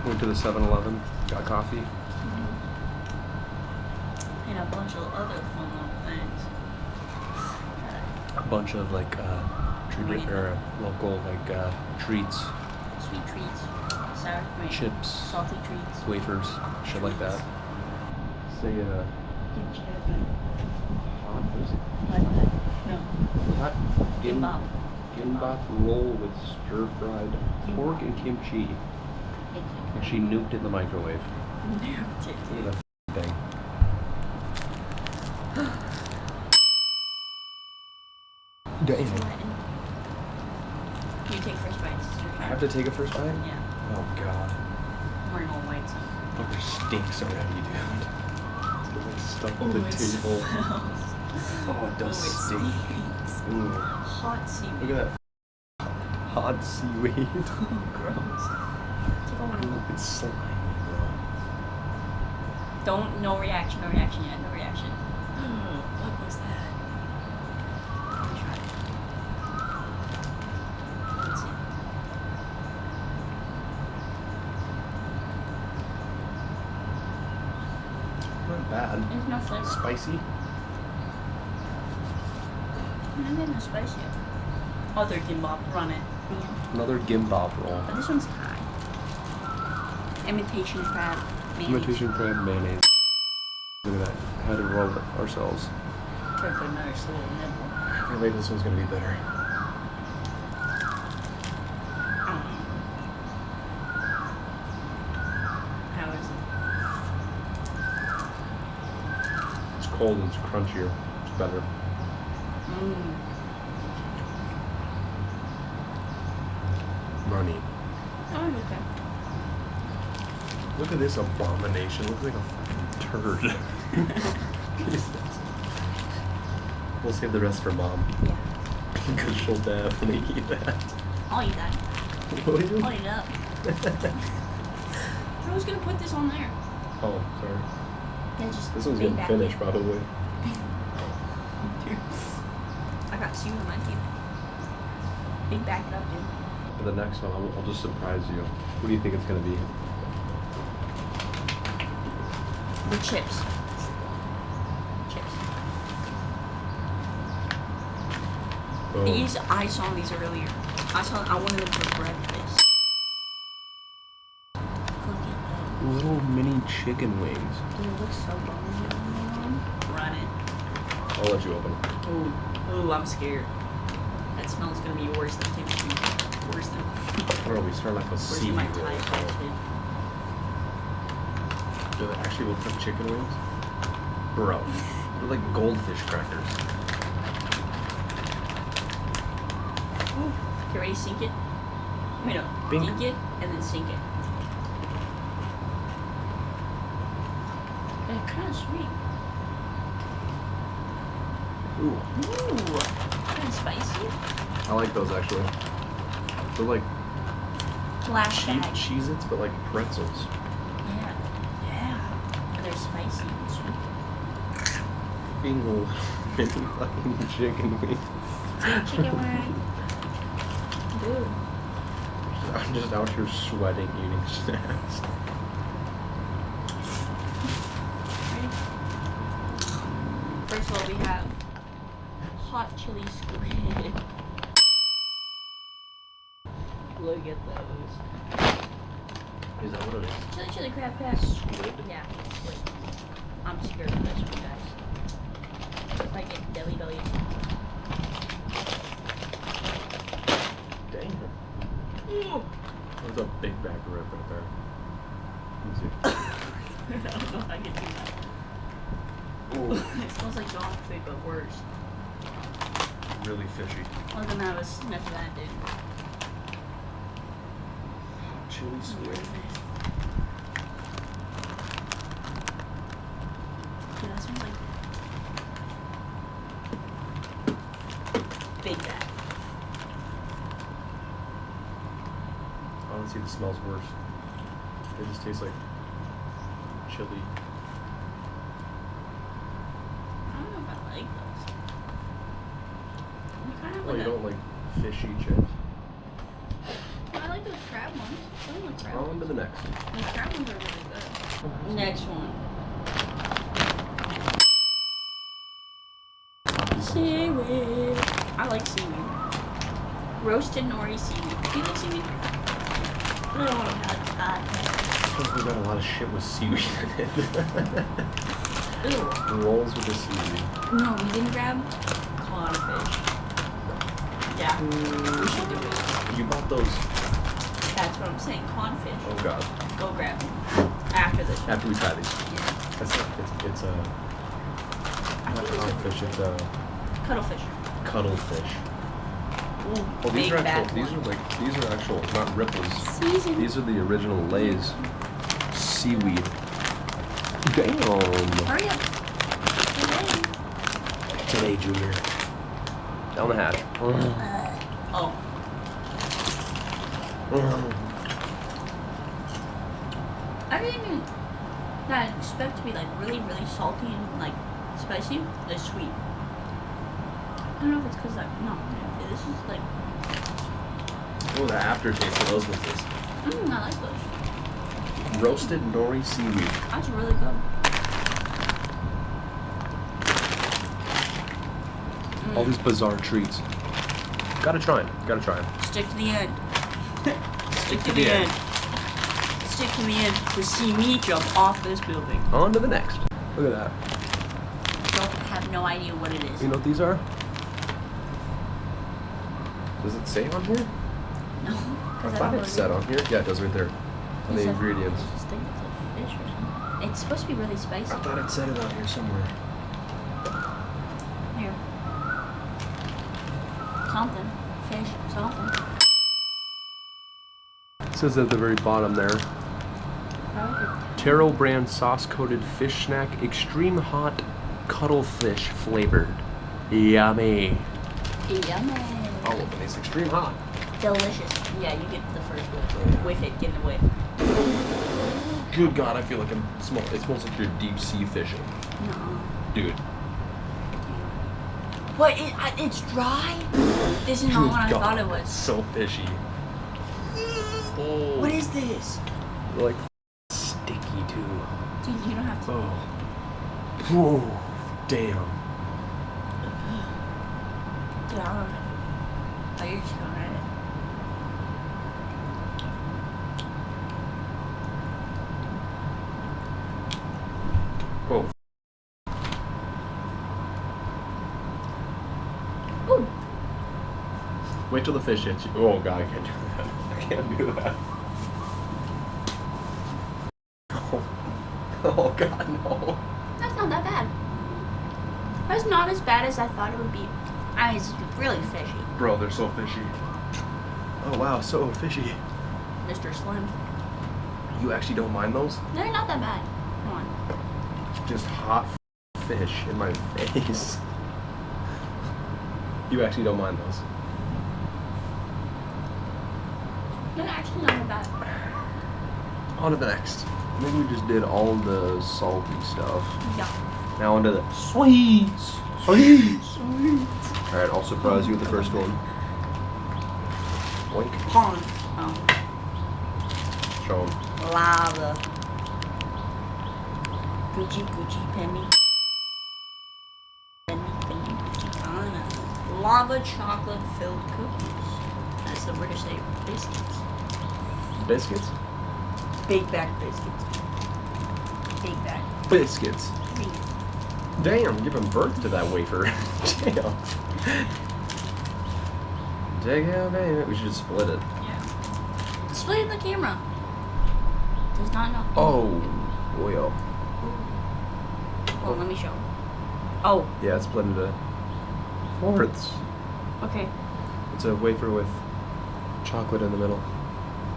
Went to the 7-Eleven, got coffee. And a bunch of other fun little things. A bunch of like local like treats, Sweet treats, sour cream, chips, salty treats, wafers, shit like that. Say hot, what is it? No. Hot Gimbap. Gimbap roll with stir-fried pork and kimchi. And she nuked it in the microwave. Nuked it. Look at that thing. Damn. You take first bite, sister. I have to take a first bite? Yeah. Oh god. We're gonna white some. Fucker stinks already, dude. It's like stuck to the it table. smells. Oh, it does stink. Stinks. Ooh. Hot seaweed. Look at that hot seaweed. Gross. Take one. It's slimy, Don't, no reaction yet, no reaction. What was that? Let me try it. Let's see. bro. Not bad. There's no flavor. Spicy. Not spicy. Other gimbap, run it. Another gimbap roll. But this one's Thai. Imitation crab mayonnaise. Imitation crab mayonnaise. Look at that. Had to roll it ourselves. Took a nice little nibble. I feel like this one's gonna be better. How is it? It's cold and it's crunchier. It's better. Runny. Oh, okay. Look at this abomination. Looks like a fucking turd. Jesus. We'll save the rest for mom. Yeah. Because she'll definitely eat that. I'll eat that. Will you? I'll eat it up. I was gonna put this on there. Oh, sorry. Then just This one's big getting back finished it. probably. Dude. I got seaweed on my teeth. Big back it up, dude. For the next one, I'll just surprise you. What do you think it's gonna be? The chips. Chips. Oh. These, I saw these earlier. I wanted them for breakfast. Look at those. Little mini chicken wings. Dude, it looks so bomb. Run it. I'll let you open it. Ooh, I'm scared. That smell's gonna be worse than kimchi. Worse than. I don't know, we start like a Worse seaweed than my roll. Thai food. Do they actually look like chicken wings? Bro, they're like goldfish crackers. Okay, ready? Sink it. Wait, no. Bink. Dink it and then sink it. They're kind of sweet. Ooh. Ooh, kind of spicy. I like those actually. They're like Flashback. Cheez-Its, but like pretzels. Yeah. Yeah. They're spicy and sweet. Being little mini fucking chicken wings. Chicken wing. Dude. I'm just out here sweating eating snacks. Ready? First of all, we have hot chili squid. Look at those. Is that what it is? Chili crab patties. Squid? Yeah, squid. I'm scared of this one, guys. If I get deli belly. Dang. Ooh. There's a big bag of rib right there. Let me see. I don't know if I can do that. Ooh, It smells like dog food, but worse. really fishy. Look at that, a sniff of that, dude. Chili squid. Dude, that smells like big bag. Honestly, this smells worse. It just tastes like chili. I don't know if I like those. They're kind of Well, like you don't like fishy chips. I like those crab ones. Those the crab On ones. to the next. The crab ones are really good. Next one. Seaweed. I like seaweed. Roasted nori seaweed. Do you like seaweed? I don't want to have that. I think we got a lot of shit with seaweed in it. Ew. Rolls with the seaweed. No, we didn't grab codfish. Yeah, we should do it. You bought those. That's what I'm saying. Codfish. Oh god. Go grab them after this. After we try these. Yeah. That's not, it's a I not think it's codfish, it's a cuttlefish. cuttlefish. Ooh, Oh, these big are bad actual. These one. are like these are actual, not ripples. Season. These are the original Lay's seaweed. Damn. Hurry up. Today, Junior. Down the hatch. Oh. Everything that I expect to be like really, really salty and like spicy is sweet. I don't know if it's because like, no, this is like, Oh, the aftertaste of those with this. I like those. Roasted nori seaweed. That's really good. All these bizarre treats. Gotta try them. Gotta try them. Stick to the end. Stick to the end. Stick to the end to see me jump off this building. On to the next. Look at that. Don't have no idea what it is. You know what these are? Does it say on here? No. I thought it said on here. Yeah, it does right there. On the ingredients. I think it's a fish or something. It's supposed to be really spicy. I thought it said it on here somewhere. Here. Something. Fish. Something. It says at the very bottom there. Taro brand sauce-coated fish snack, extreme hot cuttlefish flavored. Yummy. Yummy. I'll open these. Extreme hot. Delicious. Yeah, you get the first whiff. Whiff it. Get in the whiff. Good God, I feel like it smells like you're deep sea fishing. No. Dude. What? It's dry? This is not Good what I God, thought it was. it's so fishy. Oh. What is this? They're like sticky too. Dude, you don't have to. Oh. Whoa. Damn. Dude, I don't know. Oh, you're just going at it. Oh. Ooh. Wait till the fish hits you. Oh God, I can't do that. I can't do that. Oh, oh God, no. That's not that bad. That's not as bad as I thought it would be. I mean, it's really fishy. Bro, they're so fishy. Oh wow, so fishy. Mr. Slim. You actually don't mind those? They're not that bad. Come on. Just hot fish in my face. You actually don't mind those? They're actually not that bad. On to the next. I think we just did all the salty stuff. Yeah. Now onto the sweets. Sweets. Alright, I'll surprise you with the first one. Boink. Pond. Oh. Show 'em. Lava. Gucci, Gucci, Penny. Penny, Penny, Gucci, Anna. Lava chocolate filled cookies. That's the British say biscuits. Biscuits? Big back biscuits. Big back. Biscuits. Big. Damn, giving birth to that wafer. Damn. Damn, man. We should split it. Yeah. Split in the camera. Does not know. Oh. Oil. Oh, let me show. Oh, Yeah, it's split into fourths. okay. It's a wafer with chocolate in the middle.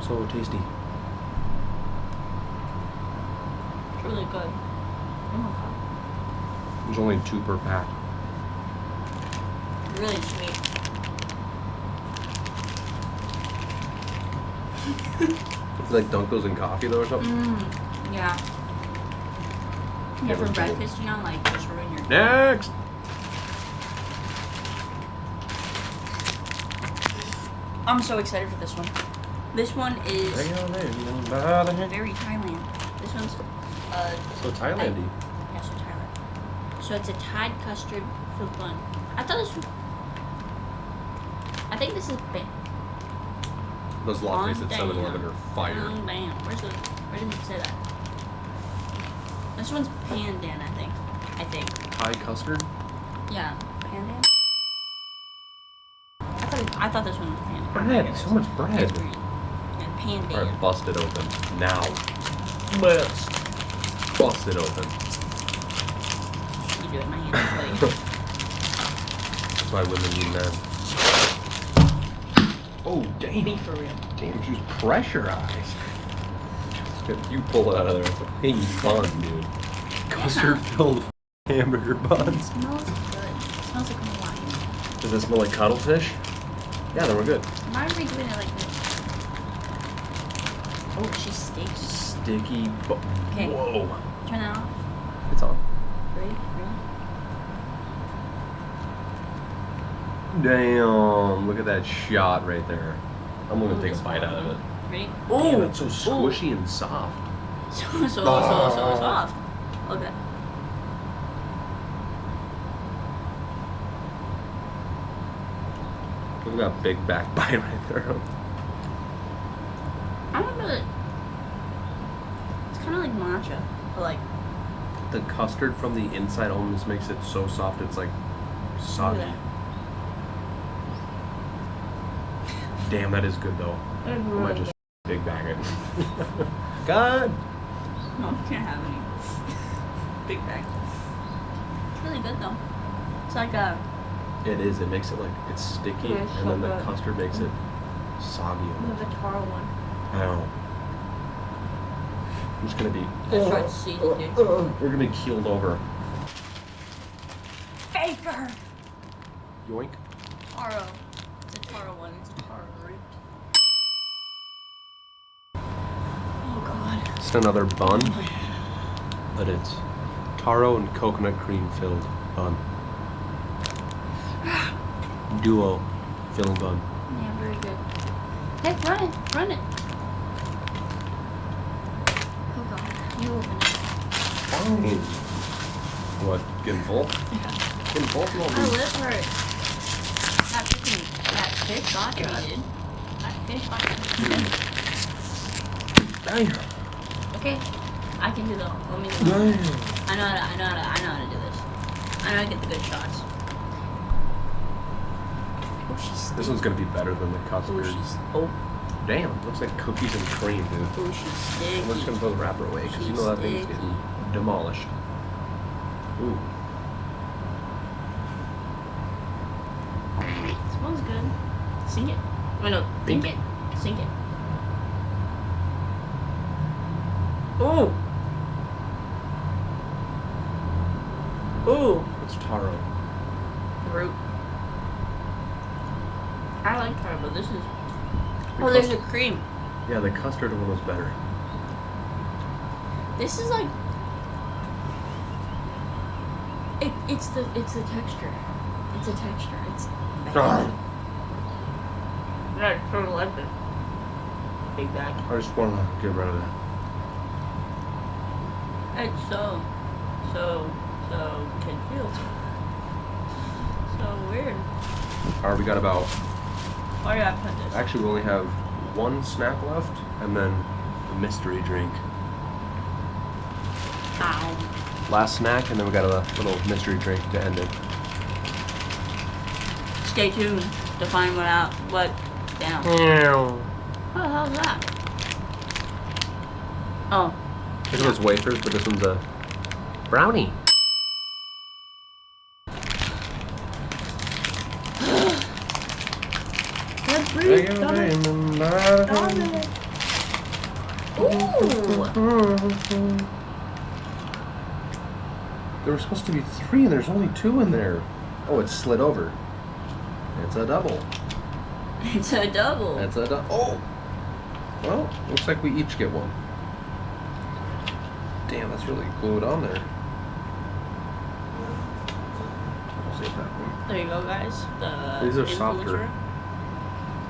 So tasty. It's really good. Oh my god. There's only 2 per pack. Really sweet. Like dunk those in coffee though or something? Yeah. Yeah, for those breakfast, you know, like just ruin your. Next! I'm so excited for this one. This one is very Thailand. This one's so Thailandy. Yeah, so Thailand. So it's a Thai custard fruit bun. I thought this was. I think this is Those lattes at 7-Eleven are fire. Bam. Where does it say that? This one's pandan, I think. Thai custard? Yeah, pandan. I thought this one was pandan. Bread, so much bread. It's green. And pandan. Alright, bust it open. Now. Bust it open. You do it, my hands are bloody. That's why women need men. Oh, damn. Be for real. Damn, she's pressurized. You pull it out of there. It's a big bun, dude. Custard-filled hamburger buns. It smells good. It smells like Hawaiian. Does it smell like cuttlefish? Yeah, then we're good. Why are we doing it like this? Oh, she's sticky. Sticky. Okay. Whoa. Turn that off. It's on. Ready? Damn. Look at that shot right there. I'm gonna take a bite out of it. Ready? Oh, it's so squishy and soft. So soft. Look at that. Look at that big back bite right there. I don't know that. It's kind of like matcha, but like. The custard from the inside almost makes it so soft. It's like soggy. Damn, that is good though. I might just big bag it. God. No, you can't have any. Big bag. It's really good though. It's like a. It is. It makes it like it's sticky, Yeah, it's and so then the good. custard makes it soggy. The taro one. I know. I'm just gonna be. That's right, season, dude. We're gonna be keeled over. Baker. Yoink. Taro. It's a taro one. It's a taro root. Oh god. It's another bun, but it's taro and coconut cream filled bun. Duo filling bun. Yeah, very good. Hey, run it. Run it. Oh god. You open it. Fine. What? Getting full? Yeah. Getting full from all My these. lip hurts. That fish got me, dude. That fish got me. Damn. Okay, I can do the. Let me do Damn. I know how to do this. I know how to get the good shots. Oh, she's. This one's gonna be better than the custard. Oh, she's. Oh, Damn, looks like cookies and cream, dude. oh, she's sticky. I'm just gonna throw the wrapper away because you know that thing's Sticky. getting demolished. Ooh. It smells good. Sing it. Wait, no, think it. Sing it. Oh. Oh. It's taro. Root. I like taro, but this is. Oh, there's a cream. Yeah, the custard one was better. This is like. It's the texture. It's a texture. It's bad. Yeah, I sort of like it. Big bag. I just want to get rid of that. It's so confused. So weird. Alright, we got about. Why do I put this? Actually, we only have one snack left, and then a mystery drink. Ow. Last snack, and then we got a little mystery drink to end it. Stay tuned to find what down. What the hell is that? Oh. This one's wafers, but this one's a brownie. Let's breathe. Stop it. Ooh. There were supposed to be 3, and there's only 2 in there. Oh, it's slid over. It's a double. It's a double. It's a double. Oh! Well, looks like we each get one. Damn, that's really glued on there. I'll save that one. There you go, guys. The These are influencer. softer.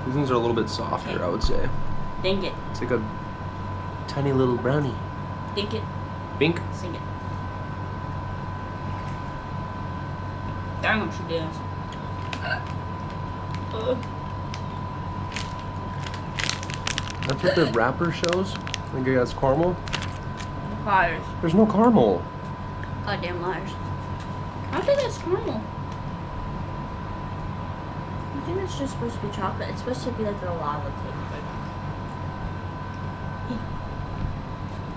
These ones are a little bit softer, I would say. Dink it. It's like a tiny little brownie. Dink it. Bink. Sing it. Dang what she does. That's what the wrapper shows. I think it has caramel. Fires. There's no caramel. Goddamn liars. I think that's caramel. I think it's just supposed to be chocolate. It's supposed to be like the lava cake.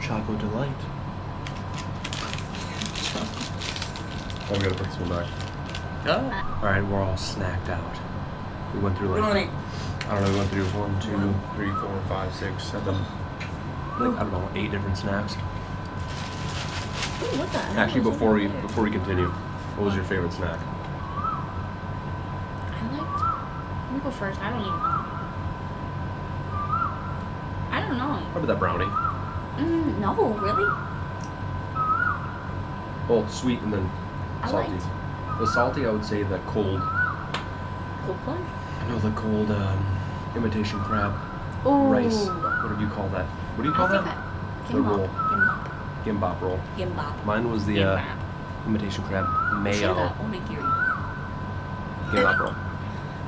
Choco delight. Oh, we gotta put this one back. Alright, we're all snacked out. We went through like, Ruin it. I don't know, we went through 1, 2, 3, 4, 5, 6, 7, like, I don't know, 8 different snacks. Ooh, what the hell Actually, is before over there? we continue, what was your favorite snack? I liked. Let me go first. I don't even know. I don't know. Probably that brownie. No, really? Well, sweet and then I salty. liked- The salty, I would say the cold. Cold plunge? I know the cold imitation crab Ooh. rice. What do you call that? What do you call that? The roll. Gimbap. Gimbap roll. Gimbap. Mine was the Gimbap. imitation crab Should've mayo got onigiri. gimbap roll.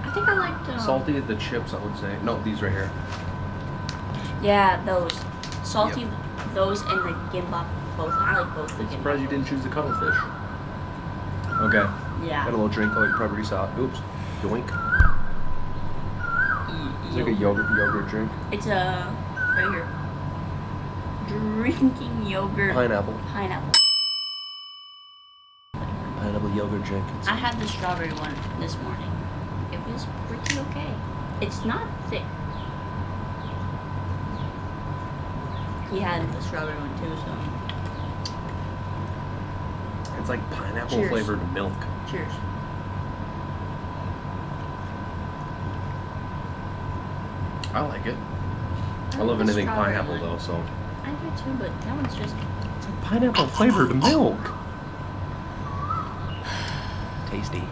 I think I liked. Salty, the chips, I would say. No, these right here. Yeah, those. Salty, Yep. those and the gimbap both. I like both the I'm gimbap. surprised you didn't choose the cuttlefish. Okay. Yeah. Got a little drink, oh, you probably saw it. Oops. Yoink. It's like a yogurt drink. It's a right here. Drinking yogurt. Pineapple. Pineapple. Pineapple yogurt drink. It's I had the strawberry one this morning. It was pretty okay. It's not thick. He had the strawberry one too, so It's like pineapple Cheers. flavored milk. cheers. I like it. I like love the anything strawberry pineapple one. though, so. I do too, but that one's just It's like pineapple flavored milk. Tasty.